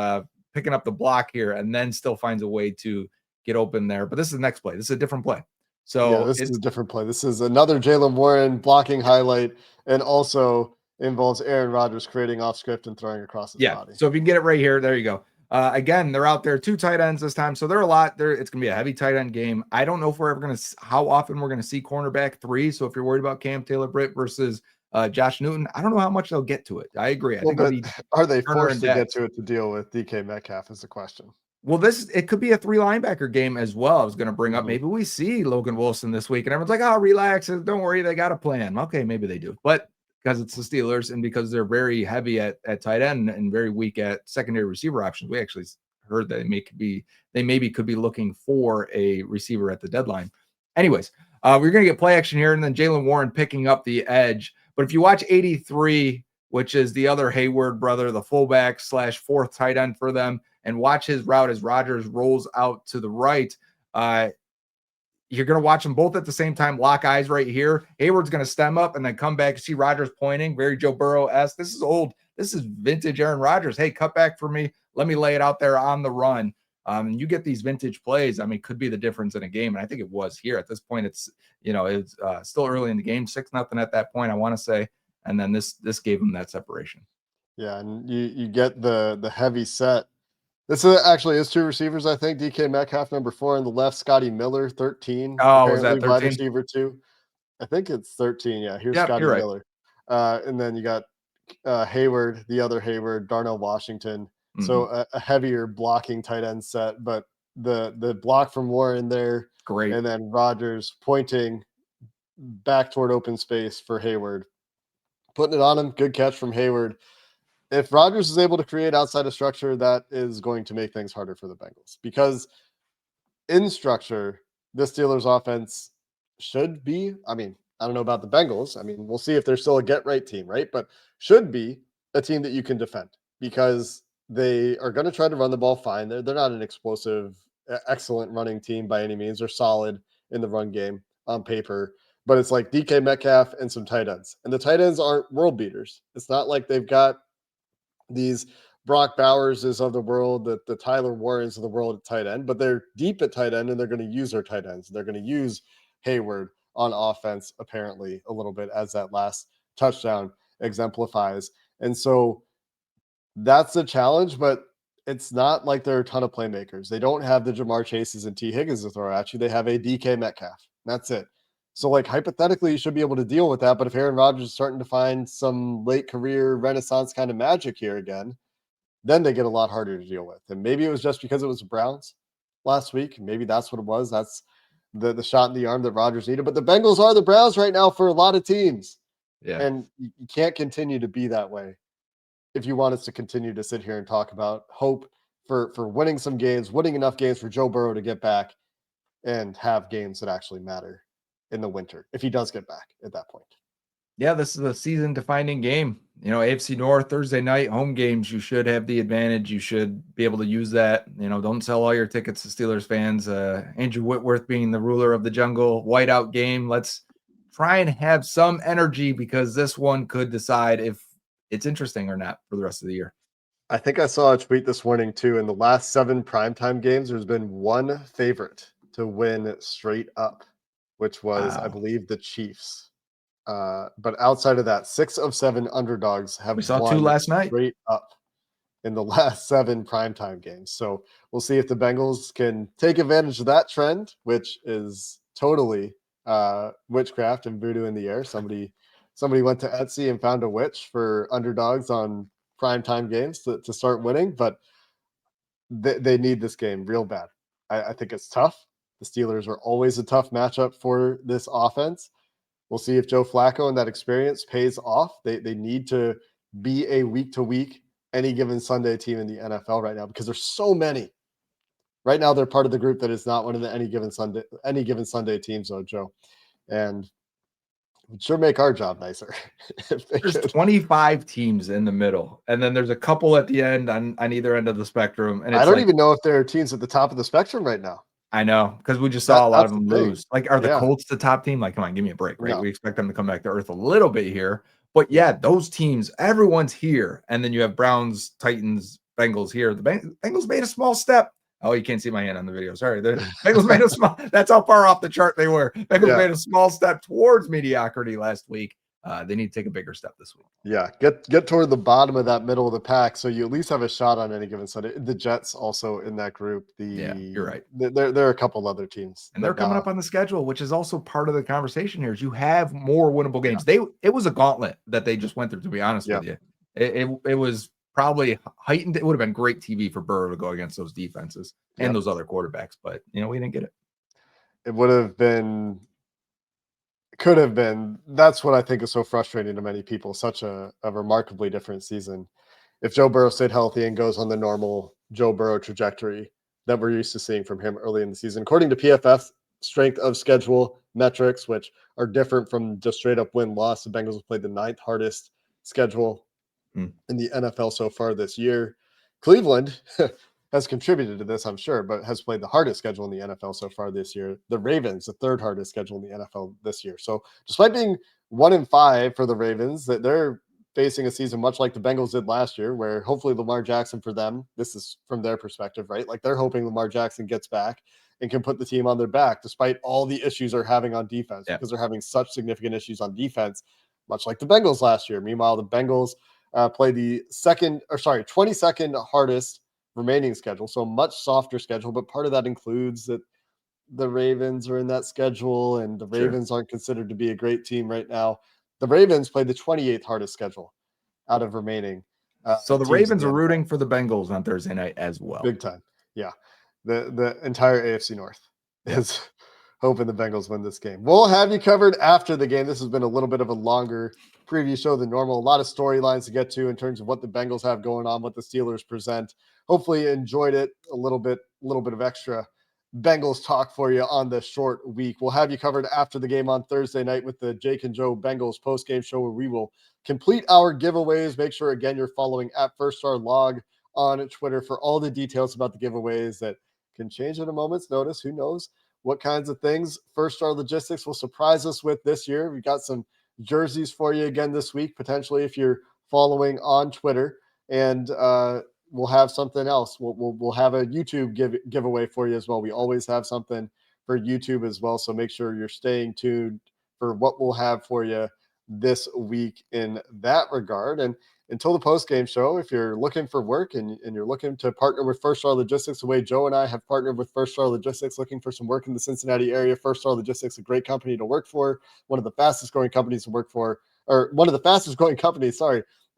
picking up the block here and then still finds a way to get open there. But this is the next play. This is a different play. So yeah, this is a different play. This is another Jalen Warren blocking highlight, and also involves Aaron Rodgers creating off script and throwing across his body. So if you can get it right here, there you go. Again, they're out there 2 tight ends this time. So they're a lot there. It's going to be a heavy tight end game. I don't know if we're ever going to, how often we're going to see cornerback 3. So if you're worried about Cam Taylor Britt versus Josh Newton, I don't know how much they'll get to it. I agree. I think but are they forced to get to it to deal with DK Metcalf is the question. Well, it could be a 3 linebacker game as well. I was going to bring up, maybe we see Logan Wilson this week and everyone's like, oh, relax. Don't worry. They got a plan. Okay. Maybe they do. But because it's the Steelers and because they're very heavy at tight end and very weak at secondary receiver options, we actually heard that they maybe could be looking for a receiver at the deadline. Anyways, we're going to get play action here and then Jalen Warren picking up the edge. But if you watch 83, which is the other Hayward brother, the fullback / 4th tight end for them, and watch his route as Rodgers rolls out to the right, you're going to watch them both at the same time, lock eyes right here. Hayward's going to stem up and then come back. You see Rodgers pointing, very Joe Burrow-esque. This is old. This is vintage Aaron Rodgers. Hey, cut back for me. Let me lay it out there on the run. And you get these vintage plays. I mean, could be the difference in a game. And I think it was here. At this point, it's still early in the game, 6-0 at that point, I want to say. And then this gave them that separation. Yeah, and you get the heavy set. This actually is 2 receivers, I think. DK Metcalf, number 4 on the left. Scotty Miller, 13. Oh, was that 13? Wide receiver 2. I think it's 13. Yeah, here's Scotty Miller. And then you got Hayward, the other Hayward, Darnell Washington. Mm-hmm. So a heavier blocking tight end set, but the block from Warren there. Great. And then Rodgers pointing back toward open space for Hayward, putting it on him. Good catch from Hayward. If Rodgers is able to create outside of structure, that is going to make things harder for the Bengals, because in structure, the Steelers offense should be, I mean, I don't know about the Bengals. I mean, we'll see if they're still a get right team, right? But should be a team that you can defend, because they are going to try to run the ball fine. They're not an explosive, excellent running team by any means. They're solid in the run game on paper, but it's like DK Metcalf and some tight ends. And the tight ends aren't world beaters. It's not like they've got these Brock Bowerses of the world, the Tyler Warrens of the world at tight end, but they're deep at tight end, and they're going to use their tight ends. They're going to use Hayward on offense, apparently, a little bit, as that last touchdown exemplifies. And so that's a challenge, but it's not like there are a ton of playmakers. They don't have the Jamar Chases and T. Higgins to throw at you. They have a DK Metcalf. That's it. So, like, hypothetically, you should be able to deal with that. But if Aaron Rodgers is starting to find some late career renaissance kind of magic here again, then they get a lot harder to deal with. And maybe it was just because it was the Browns last week. Maybe that's what it was. That's the shot in the arm that Rodgers needed. But the Bengals are the Browns right now for a lot of teams. Yeah. And you can't continue to be that way if you want us to continue to sit here and talk about hope for winning some games, winning enough games for Joe Burrow to get back and have games that actually matter in the winter, if he does get back at that point. Yeah, this is a season defining game. You know, AFC North, Thursday night, home games, you should have the advantage. You should be able to use that. You know, don't sell all your tickets to Steelers fans. Andrew Whitworth being the ruler of the jungle, whiteout game. Let's try and have some energy, because this one could decide if it's interesting or not for the rest of the year. I think I saw a tweet this morning too. In the last 7 primetime games, there's been one favorite to win straight up, which was, I believe, the Chiefs. But outside of that, 6 of 7 underdogs have We saw won 2 last night straight up in the last 7 primetime games. So we'll see if the Bengals can take advantage of that trend, which is totally witchcraft and voodoo in the air. Somebody went to Etsy and found a witch for underdogs on primetime games to start winning, but they need this game real bad. I think it's tough. The Steelers are always a tough matchup for this offense. We'll see if Joe Flacco and that experience pays off. They need to be a week-to-week, any given Sunday team in the NFL right now, because there's so many. Right now, they're part of the group that is not one of the any given Sunday teams, though, Joe. And it would sure make our job nicer. There's 25 teams in the middle, and then there's a couple at the end on either end of the spectrum. And it's I don't even know if there are teams at the top of the spectrum right now. I know, because we just saw a lot of them lose. Like, are the Yeah. Colts the top team? Like, come on, give me a break, right? No. We expect them to come back to earth a little bit here. But yeah, those teams, everyone's here. And then you have Browns, Titans, Bengals here. The Bengals made a small step. Oh, you can't see my hand on the video. Sorry. The Bengals made a small, that's how far off the chart they were. Bengals made a small step towards mediocrity last week. They need to take a bigger step this week. Yeah, get toward the bottom of that middle of the pack, so you at least have a shot on any given Sunday. The Jets also in that group. Yeah, you're right. There are a couple other teams, and they're coming up on the schedule, which is also part of the conversation here. Is you have more winnable games. It was a gauntlet that they just went through. To be honest with you, it was probably heightened. It would have been great TV for Burrow to go against those defenses and those other quarterbacks, but we didn't get it. It would have been. Could have been. That's what I think is so frustrating to many people. Such a remarkably different season. If Joe Burrow stayed healthy and goes on the normal Joe Burrow trajectory that we're used to seeing from him early in the season, according to PFF's strength of schedule metrics, which are different from just straight up win-loss, the Bengals have played the 9th hardest schedule in the NFL so far this year. Cleveland has contributed to this, I'm sure, but has played the hardest schedule in the NFL so far this year. The Ravens, the 3rd hardest schedule in the NFL this year. So despite being 1-5 for the Ravens, that they're facing a season much like the Bengals did last year, where hopefully Lamar Jackson, for them, this is from their perspective, right? Like, they're hoping Lamar Jackson gets back and can put the team on their back, despite all the issues they're having on defense, because they're having such significant issues on defense, much like the Bengals last year. Meanwhile, the Bengals play the 22nd hardest remaining schedule, so much softer schedule, but part of that includes that the Ravens are in that schedule, and the Ravens aren't considered to be a great team right now. The Ravens play the 28th hardest schedule out of remaining. So the Ravens are rooting for the Bengals on Thursday night as well. Big time. Yeah. The entire AFC North is hoping the Bengals win this game. We'll have you covered after the game. This has been a little bit of a longer preview show than normal. A lot of storylines to get to in terms of what the Bengals have going on, what the Steelers present. Hopefully you enjoyed it a little bit of extra Bengals talk for you on the short week. We'll have you covered after the game on Thursday night with the Jake and Joe Bengals post-game show where we will complete our giveaways. Make sure, again, you're following at First Star Log on Twitter for all the details about the giveaways that can change at a moment's notice. Who knows what kinds of things First Star Logistics will surprise us with this year. We've got some jerseys for you again this week, potentially if you're following on Twitter. And we'll have something else. We'll have a YouTube giveaway for you as well. We always have something for YouTube as well. So make sure you're staying tuned for what we'll have for you this week in that regard. And until the post-game show, if you're looking for work and you're looking to partner with First Star Logistics, the way Joe and I have partnered with First Star Logistics, looking for some work in the Cincinnati area, First Star Logistics, a great company to work for, one of the fastest growing companies to work for, or one of the fastest growing companies,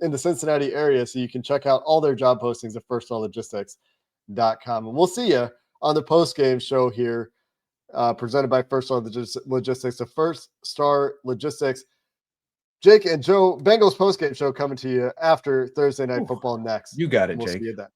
in the Cincinnati area. So you can check out all their job postings at firststarlogistics.com. And we'll see you on the post-game show here, presented by First Star Logistics, the First Star Logistics Jake and Joe Bengals post-game show coming to you after Thursday Night Football next. You got it, we'll Jake. See you then.